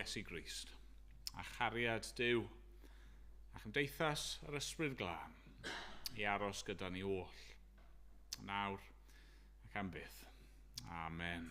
Iesu Grist, a chariad Duw, a chymdeithas yr ysbryd glân, i aros gyda ni oll, nawr ac am byth. Amen.